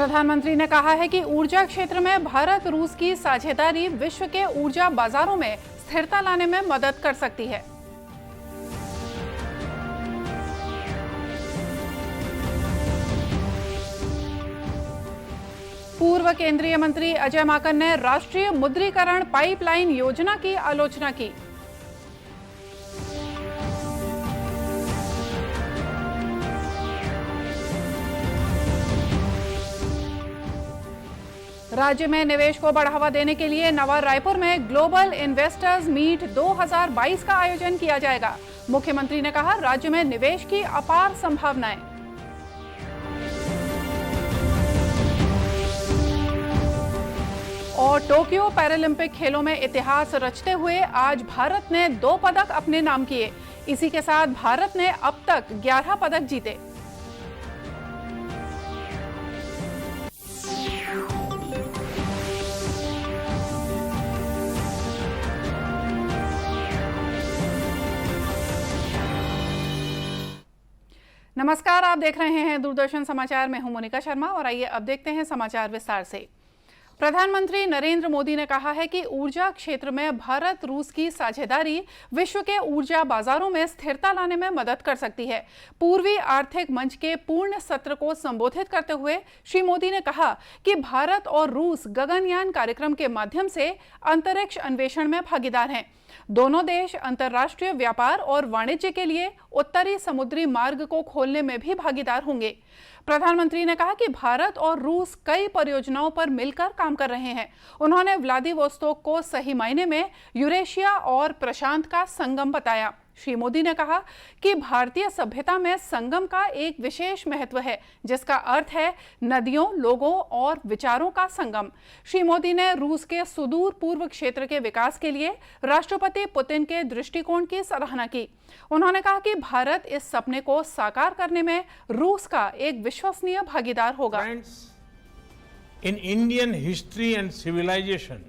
प्रधानमंत्री ने कहा है कि ऊर्जा क्षेत्र में भारत रूस की साझेदारी विश्व के ऊर्जा बाजारों में स्थिरता लाने में मदद कर सकती है। पूर्व केंद्रीय मंत्री अजय माकन ने राष्ट्रीय मुद्रीकरण पाइपलाइन योजना की आलोचना की। राज्य में निवेश को बढ़ावा देने के लिए नवा रायपुर में ग्लोबल इन्वेस्टर्स मीट 2022 का आयोजन किया जाएगा। मुख्यमंत्री ने कहा, राज्य में निवेश की अपार संभावनाएं। और टोक्यो पैरालंपिक खेलों में इतिहास रचते हुए आज भारत ने 2 पदक अपने नाम किए। इसी के साथ भारत ने अब तक 11 पदक जीते। नमस्कार, आप देख रहे हैं दूरदर्शन समाचार। मैं हूं मोनिका शर्मा और आइए अब देखते हैं समाचार विस्तार से। प्रधानमंत्री नरेंद्र मोदी ने कहा है कि ऊर्जा क्षेत्र में भारत रूस की साझेदारी विश्व के ऊर्जा बाजारों में स्थिरता लाने में मदद कर सकती है। पूर्वी आर्थिक मंच के पूर्ण सत्र को संबोधित करते हुए श्री मोदी ने कहा कि भारत और रूस गगनयान कार्यक्रम के माध्यम से अंतरिक्ष अन्वेषण में भागीदार हैं। दोनों देश अंतर्राष्ट्रीय व्यापार और वाणिज्य के लिए उत्तरी समुद्री मार्ग को खोलने में भी भागीदार होंगे। प्रधानमंत्री ने कहा कि भारत और रूस कई परियोजनाओं पर मिलकर काम कर रहे हैं। उन्होंने व्लादिवोस्तोक को सही मायने में यूरेशिया और प्रशांत का संगम बताया। श्री मोदी ने कहा कि भारतीय सभ्यता में संगम का एक विशेष महत्व है, जिसका अर्थ है नदियों, लोगों और विचारों का संगम। श्री मोदी ने रूस के सुदूर पूर्व क्षेत्र के विकास के लिए राष्ट्रपति पुतिन के दृष्टिकोण की सराहना की। उन्होंने कहा कि भारत इस सपने को साकार करने में रूस का एक विश्वसनीय भागीदार होगा। In Indian history and civilization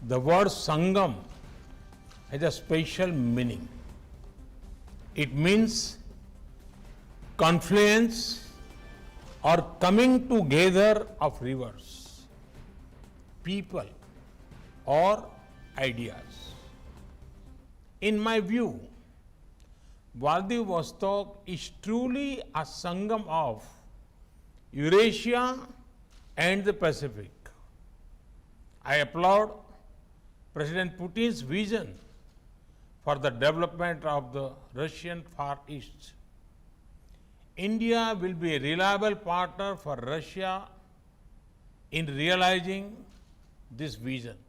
the word Sangam has a special meaning. It means confluence or coming together of rivers, people or ideas. In my view, Vladivostok is truly a sangam of Eurasia and the Pacific. I applaud President Putin's vision for the development of the Russian Far East. India will be a reliable partner for Russia in realizing this vision.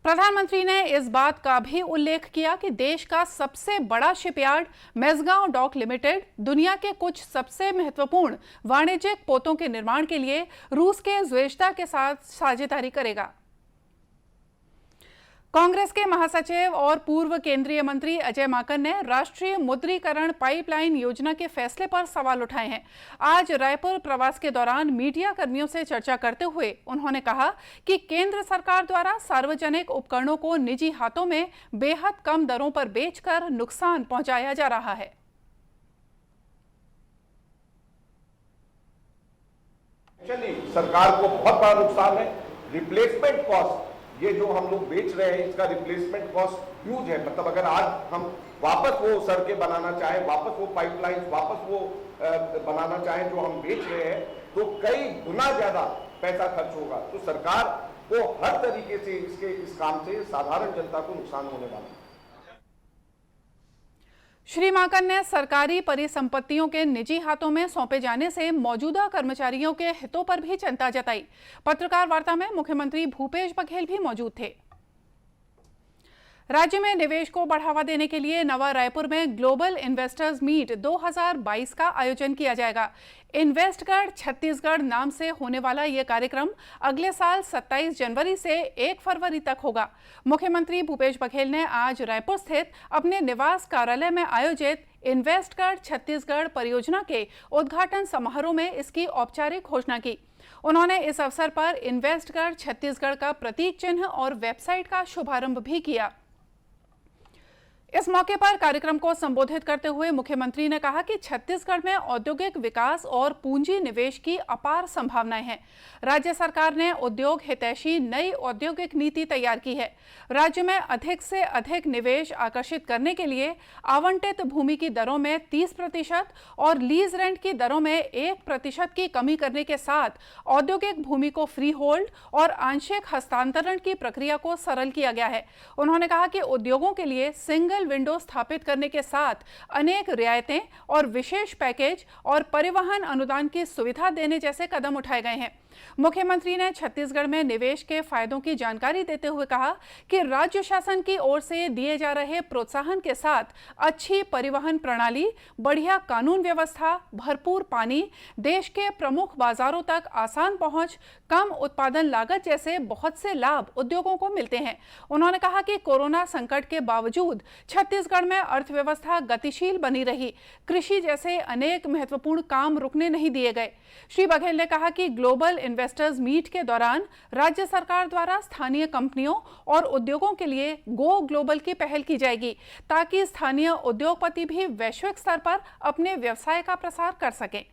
प्रधानमंत्री ने इस बात का भी उल्लेख किया कि देश का सबसे बड़ा शिपयार्ड मेजगांव डॉक लिमिटेड दुनिया के कुछ सबसे महत्वपूर्ण वाणिज्यिक पोतों के निर्माण के लिए रूस के ज्वेजदा के साथ साझेदारी करेगा। कांग्रेस के महासचिव और पूर्व केंद्रीय मंत्री अजय माकन ने राष्ट्रीय मुद्रीकरण पाइपलाइन योजना के फैसले पर सवाल उठाए हैं। आज रायपुर प्रवास के दौरान मीडिया कर्मियों से चर्चा करते हुए उन्होंने कहा कि केंद्र सरकार द्वारा सार्वजनिक उपकरणों को निजी हाथों में बेहद कम दरों पर बेचकर नुकसान पहुंचाया जा रहा है। सरकार को बहुत बड़ा नुकसान है। रिप्लेसमेंट कॉस्ट, ये जो हम लोग बेच रहे हैं, इसका रिप्लेसमेंट कॉस्ट ह्यूज है। मतलब अगर आज हम वापस वो सड़कें बनाना चाहें, वापस वो पाइपलाइन, वापस वो बनाना चाहें जो हम बेच रहे हैं, तो कई गुना ज्यादा पैसा खर्च होगा। तो सरकार को हर तरीके से इस काम से साधारण जनता को नुकसान होने वाला है। श्री माकन ने सरकारी परिसंपत्तियों के निजी हाथों में सौंपे जाने से मौजूदा कर्मचारियों के हितों पर भी चिंता जताई। पत्रकार वार्ता में मुख्यमंत्री भूपेश बघेल भी मौजूद थे। राज्य में निवेश को बढ़ावा देने के लिए नवा रायपुर में ग्लोबल इन्वेस्टर्स मीट 2022 का आयोजन किया जाएगा। इन्वेस्टगढ़ छत्तीसगढ़ नाम से होने वाला यह कार्यक्रम अगले साल 27 जनवरी से 1 फरवरी तक होगा। मुख्यमंत्री भूपेश बघेल ने आज रायपुर स्थित अपने निवास कार्यालय में आयोजित इन्वेस्टगढ़ छत्तीसगढ़ परियोजना के उद्घाटन समारोह में इसकी औपचारिक घोषणा की। उन्होंने इस अवसर पर इन्वेस्टगढ़ छत्तीसगढ़ का प्रतीक चिन्ह और वेबसाइट का शुभारंभ भी किया। इस मौके पर कार्यक्रम को संबोधित करते हुए मुख्यमंत्री ने कहा कि छत्तीसगढ़ में औद्योगिक विकास और पूंजी निवेश की अपार संभावनाएं हैं। राज्य सरकार ने उद्योग हितैषी नई औद्योगिक नीति तैयार की है। राज्य में अधिक से अधिक निवेश आकर्षित करने के लिए आवंटित भूमि की दरों में 30% और लीज रेंट की दरों में 1% की कमी करने के साथ औद्योगिक भूमि को फ्री होल्ड और आंशिक हस्तांतरण की प्रक्रिया को सरल किया गया है। उन्होंने कहा कि उद्योगों के लिए सिंगल विंडो स्थापित करने के साथ अनेक रियायतें और विशेष पैकेज और परिवहन अनुदान की सुविधा देने जैसे कदम उठाए गए हैं। मुख्यमंत्री ने छत्तीसगढ़ में निवेश के फायदों की जानकारी देते हुए कहा कि राज्य शासन की ओर से दिए जा रहे प्रोत्साहन के साथ अच्छी परिवहन प्रणाली, बढ़िया कानून व्यवस्था, भरपूर पानी, देश के प्रमुख बाजारों तक आसान पहुंच, कम उत्पादन लागत जैसे बहुत से लाभ उद्योगों को मिलते हैं। उन्होंने कहा कि कोरोना संकट के बावजूद छत्तीसगढ़ में अर्थव्यवस्था गतिशील बनी रही। कृषि जैसे अनेक महत्वपूर्ण काम रुकने नहीं दिए गए। श्री बघेल ने कहा कि ग्लोबल इन्वेस्टर्स मीट के दौरान राज्य सरकार द्वारा स्थानीय कंपनियों और उद्योगों के लिए गो ग्लोबल की पहल की जाएगी, ताकि स्थानीय उद्योगपति भी वैश्विक स्तर पर अपने व्यवसाय का प्रसार कर सकें।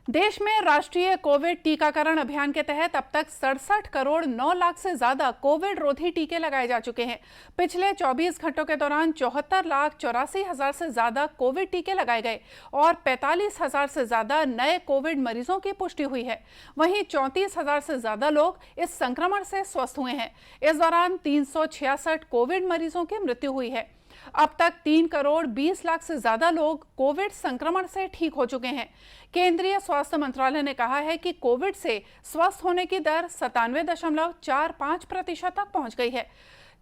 देश में राष्ट्रीय कोविड टीकाकरण अभियान के तहत अब तक 67 करोड़ 9 लाख से ज्यादा कोविड रोधी टीके लगाए जा चुके हैं। पिछले 24 घंटों के दौरान 74,84,000 से ज्यादा कोविड टीके लगाए गए और 45,000 से ज्यादा नए कोविड मरीजों की पुष्टि हुई है। वहीं 34,000 से ज्यादा लोग इस संक्रमण से स्वस्थ हुए हैं। इस दौरान 366 कोविड मरीजों की मृत्यु हुई है। अब तक 3 करोड़ 20 लाख से ज्यादा लोग कोविड संक्रमण से ठीक हो चुके हैं। केंद्रीय स्वास्थ्य मंत्रालय ने कहा है कि कोविड से स्वस्थ होने की दर 97.45% तक पहुंच गई है।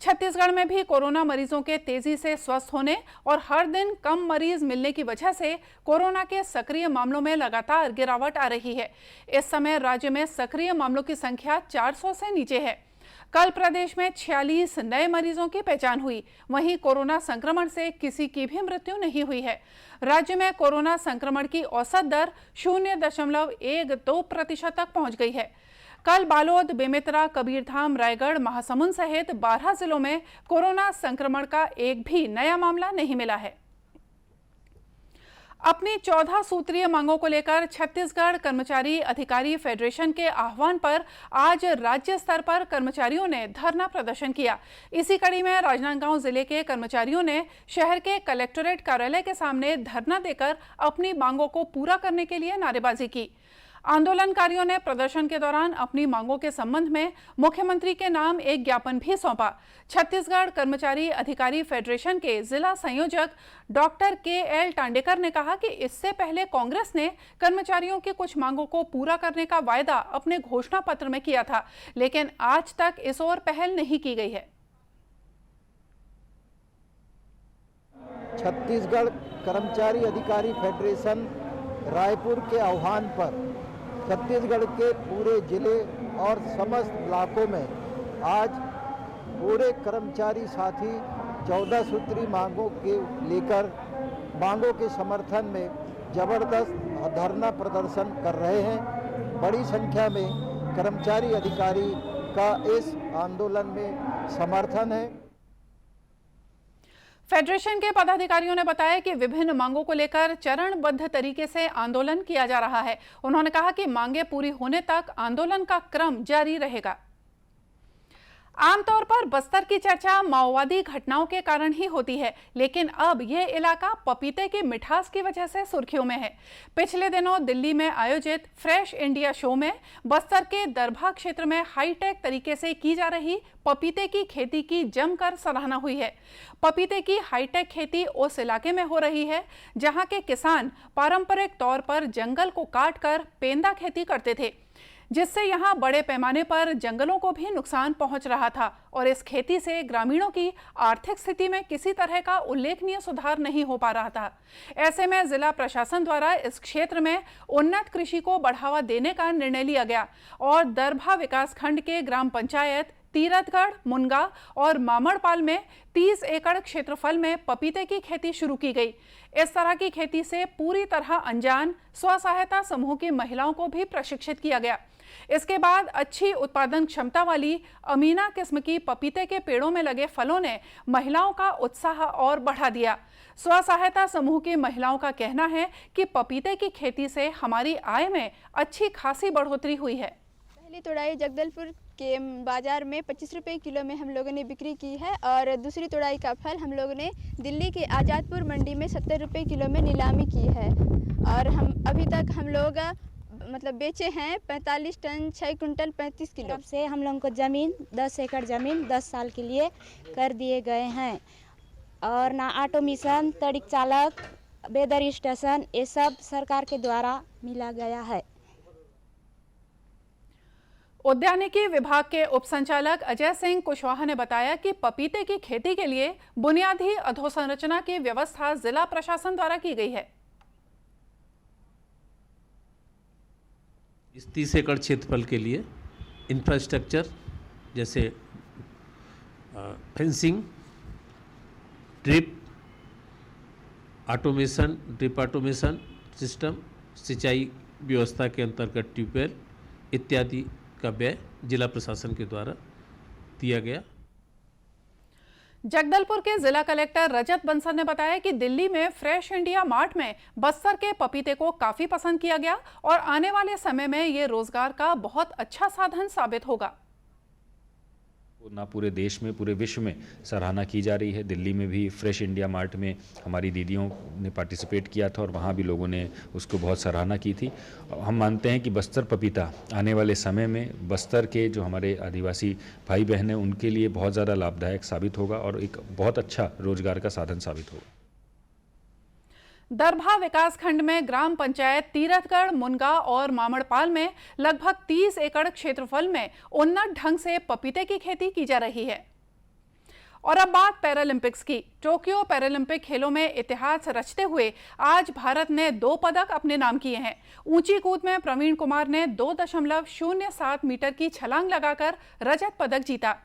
छत्तीसगढ़ में भी कोरोना मरीजों के तेजी से स्वस्थ होने और हर दिन कम मरीज मिलने की वजह से कोरोना के सक्रिय मामलों में लगातार गिरावट आ रही है। इस समय राज्य में सक्रिय मामलों की संख्या 400 से नीचे है। कल प्रदेश में 46 नए मरीजों की पहचान हुई। वहीं कोरोना संक्रमण से किसी की भी मृत्यु नहीं हुई है। राज्य में कोरोना संक्रमण की औसत दर 0.12% तक पहुंच गई है। कल बालोद, बेमेतरा, कबीरधाम, रायगढ़, महासमुंद सहित 12 जिलों में कोरोना संक्रमण का एक भी नया मामला नहीं मिला है। अपनी 14 सूत्रीय मांगों को लेकर छत्तीसगढ़ कर्मचारी अधिकारी फेडरेशन के आह्वान पर आज राज्य स्तर पर कर्मचारियों ने धरना प्रदर्शन किया। इसी कड़ी में राजनांदगांव जिले के कर्मचारियों ने शहर के कलेक्टोरेट कार्यालय के सामने धरना देकर अपनी मांगों को पूरा करने के लिए नारेबाजी की। आंदोलनकारियों ने प्रदर्शन के दौरान अपनी मांगों के संबंध में मुख्यमंत्री के नाम एक ज्ञापन भी सौंपा। छत्तीसगढ़ कर्मचारी अधिकारी फेडरेशन के जिला संयोजक डॉक्टर के.एल. टांडेकर ने कहा कि इससे पहले कांग्रेस ने कर्मचारियों की कुछ मांगों को पूरा करने का वायदा अपने घोषणा पत्र में किया था, लेकिन आज तक इस ओर पहल नहीं की गई है। छत्तीसगढ़ कर्मचारी अधिकारी फेडरेशन रायपुर के आह्वान पर छत्तीसगढ़ के पूरे जिले और समस्त ब्लॉकों में आज पूरे कर्मचारी साथी 14 सूत्री मांगों के लेकर मांगों के समर्थन में जबरदस्त धरना प्रदर्शन कर रहे हैं। बड़ी संख्या में कर्मचारी अधिकारी का इस आंदोलन में समर्थन है। फेडरेशन के पदाधिकारियों ने बताया कि विभिन्न मांगों को लेकर चरणबद्ध तरीके से आंदोलन किया जा रहा है। उन्होंने कहा कि मांगे पूरी होने तक आंदोलन का क्रम जारी रहेगा। आमतौर पर बस्तर की चर्चा माओवादी घटनाओं के कारण ही होती है, लेकिन अब यह इलाका पपीते की मिठास की वजह से सुर्खियों में है। पिछले दिनों दिल्ली में आयोजित फ्रेश इंडिया शो में बस्तर के दरभा क्षेत्र में हाईटेक तरीके से की जा रही पपीते की खेती की जमकर सराहना हुई है। पपीते की हाईटेक खेती उस इलाके में हो रही है जहां के किसान पारंपरिक तौर पर जंगल को काटकर पेंदा खेती करते थे, जिससे यहां बड़े पैमाने पर जंगलों को भी नुकसान पहुंच रहा था और इस खेती से ग्रामीणों की आर्थिक स्थिति में किसी तरह का उल्लेखनीय सुधार नहीं हो पा रहा था। ऐसे में जिला प्रशासन द्वारा इस क्षेत्र में उन्नत कृषि को बढ़ावा देने का निर्णय लिया गया और दरभा विकास खंड के ग्राम पंचायत तीरथगढ़, मुनगा और मामड़पाल में 30 एकड़ क्षेत्रफल में पपीते की खेती शुरू की गई। इस तरह की खेती से पूरी तरह अनजान स्व सहायता समूह की महिलाओं को भी प्रशिक्षित किया गया। इसके बाद अच्छी उत्पादन क्षमता वाली अमीना किस्म की पपीते के पेड़ों में लगे फलों ने महिलाओं का उत्साह और बढ़ा दिया। स्व सहायता समूह की महिलाओं का कहना है कि पपीते की खेती से हमारी आय में अच्छी खासी बढ़ोतरी हुई है। पहली तुड़ाई जगदलपुर के बाज़ार में 25 रुपये किलो में हम लोगों ने बिक्री की है और दूसरी तुड़ाई का फल हम लोगों ने दिल्ली के आज़ादपुर मंडी में 70 रुपये किलो में नीलामी की है। और हम अभी तक हम लोग बेचे हैं 45 टन 6 कुंटल 35 किलो। तब से हम लोगों को ज़मीन 10 एकड़ ज़मीन 10 साल के लिए कर दिए गए हैं और ना ऑटो मिशन, तड़िक चालक, बेदर स्टेशन, ये सब सरकार के द्वारा मिला गया है। उद्यानिकी विभाग के उप संचालक अजय सिंह कुशवाहा ने बताया कि पपीते की खेती के लिए बुनियादी अधोसंरचना की व्यवस्था जिला प्रशासन द्वारा की गई है। इस 30 एकड़ क्षेत्रफल के लिए इंफ्रास्ट्रक्चर जैसे फेंसिंग, ड्रिप ऑटोमेशन सिस्टम, सिंचाई व्यवस्था के अंतर्गत ट्यूबवेल इत्यादि का व्यय जिला प्रशासन के द्वारा दिया गया। जगदलपुर के जिला कलेक्टर रजत बंसल ने बताया कि दिल्ली में फ्रेश इंडिया मार्ट में बस्तर के पपीते को काफी पसंद किया गया और आने वाले समय में ये रोजगार का बहुत अच्छा साधन साबित होगा। ना पूरे देश में, पूरे विश्व में सराहना की जा रही है। दिल्ली में भी फ्रेश इंडिया मार्ट में हमारी दीदियों ने पार्टिसिपेट किया था और वहाँ भी लोगों ने उसको बहुत सराहना की थी। हम मानते हैं कि बस्तर पपीता आने वाले समय में बस्तर के जो हमारे आदिवासी भाई बहन हैं उनके लिए बहुत ज़्यादा लाभदायक साबित होगा और एक बहुत अच्छा रोजगार का साधन साबित होगा। दरभा विकासखंड में ग्राम पंचायत तीरथगढ़, मुनगा और मामड़पाल में लगभग 30 एकड़ क्षेत्रफल में उन्नत ढंग से पपीते की खेती की जा रही है। और अब बात पैरालंपिक्स की। टोक्यो पैरालंपिक खेलों में इतिहास रचते हुए आज भारत ने 2 पदक अपने नाम किए हैं। ऊंची कूद में प्रवीण कुमार ने 2.07 मीटर की छलांग लगाकर रजत पदक जीता।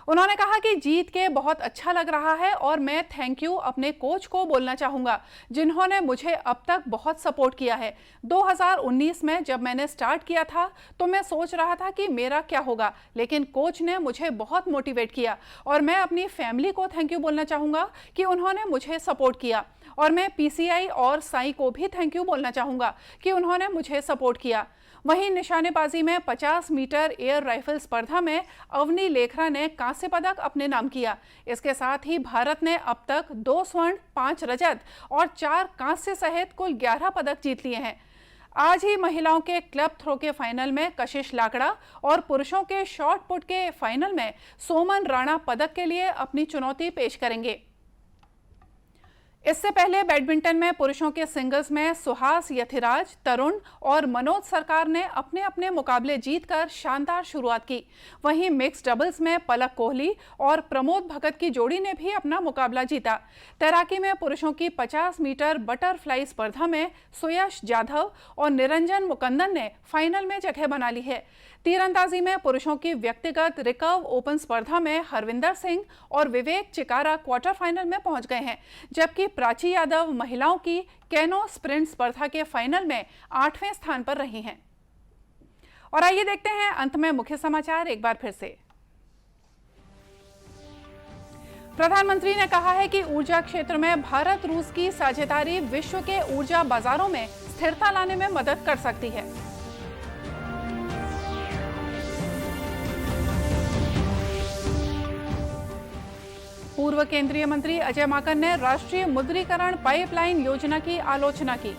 उन्होंने कहा कि जीत के बहुत अच्छा लग रहा है और मैं थैंक यू अपने कोच को बोलना चाहूँगा जिन्होंने मुझे अब तक बहुत सपोर्ट किया है। 2019 में जब मैंने स्टार्ट किया था तो मैं सोच रहा था कि मेरा क्या होगा, लेकिन कोच ने मुझे बहुत मोटिवेट किया और मैं अपनी फैमिली को थैंक यू बोलना चाहूँगा कि उन्होंने मुझे सपोर्ट किया। और मैं पीसीआई और साई को भी थैंक यू बोलना चाहूँगा कि उन्होंने मुझे सपोर्ट किया। वहीं निशानेबाजी में 50 मीटर एयर राइफल स्पर्धा में अवनी लेखरा ने कांस्य पदक अपने नाम किया। इसके साथ ही भारत ने अब तक 2 स्वर्ण, 5 रजत और 4 कांस्य सहित कुल 11 पदक जीत लिए हैं। आज ही महिलाओं के क्लब थ्रो के फाइनल में कशिश लाकड़ा और पुरुषों के शॉट पुट के फाइनल में सोमन राणा पदक के लिए अपनी चुनौती पेश करेंगे। इससे पहले बैडमिंटन में पुरुषों के सिंगल्स में सुहास यथिराज, तरुण और मनोज सरकार ने अपने अपने मुकाबले जीतकर शानदार शुरुआत की। वहीं मिक्स डबल्स में पलक कोहली और प्रमोद भगत की जोड़ी ने भी अपना मुकाबला जीता। तैराकी में पुरुषों की 50 मीटर बटरफ्लाई स्पर्धा में सुयश जाधव और निरंजन मुकंदन ने फाइनल में जगह बना ली है। तीरंदाजी में पुरुषों की व्यक्तिगत रिकर्व ओपन स्पर्धा में हरविंदर सिंह और विवेक चिकारा क्वार्टर फाइनल में पहुंच गए हैं, जबकि प्राची यादव महिलाओं की कैनो स्प्रिंट स्पर्धा के फाइनल में 8वें स्थान पर रही हैं। और आइए देखते हैं अंत में मुख्य समाचार एक बार फिर से। प्रधानमंत्री ने कहा है कि ऊर्जा क्षेत्र में भारत रूस की साझेदारी विश्व के ऊर्जा बाजारों में स्थिरता लाने में मदद कर सकती है। पूर्व केंद्रीय मंत्री अजय माकन ने राष्ट्रीय मुद्रीकरण पाइपलाइन योजना की आलोचना की।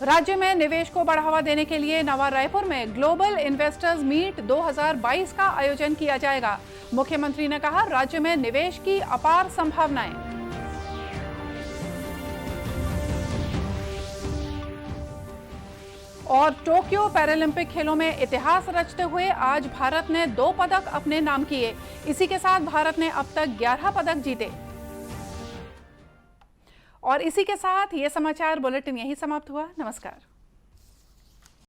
राज्य में निवेश को बढ़ावा देने के लिए नवा रायपुर में ग्लोबल इन्वेस्टर्स मीट 2022 का आयोजन किया जाएगा। मुख्यमंत्री ने कहा, राज्य में निवेश की अपार संभावनाएं। और टोक्यो पैरालंपिक खेलों में इतिहास रचते हुए आज भारत ने 2 पदक अपने नाम किए। इसी के साथ भारत ने अब तक 11 पदक जीते। और इसी के साथ ये समाचार बुलेटिन यही समाप्त हुआ। नमस्कार।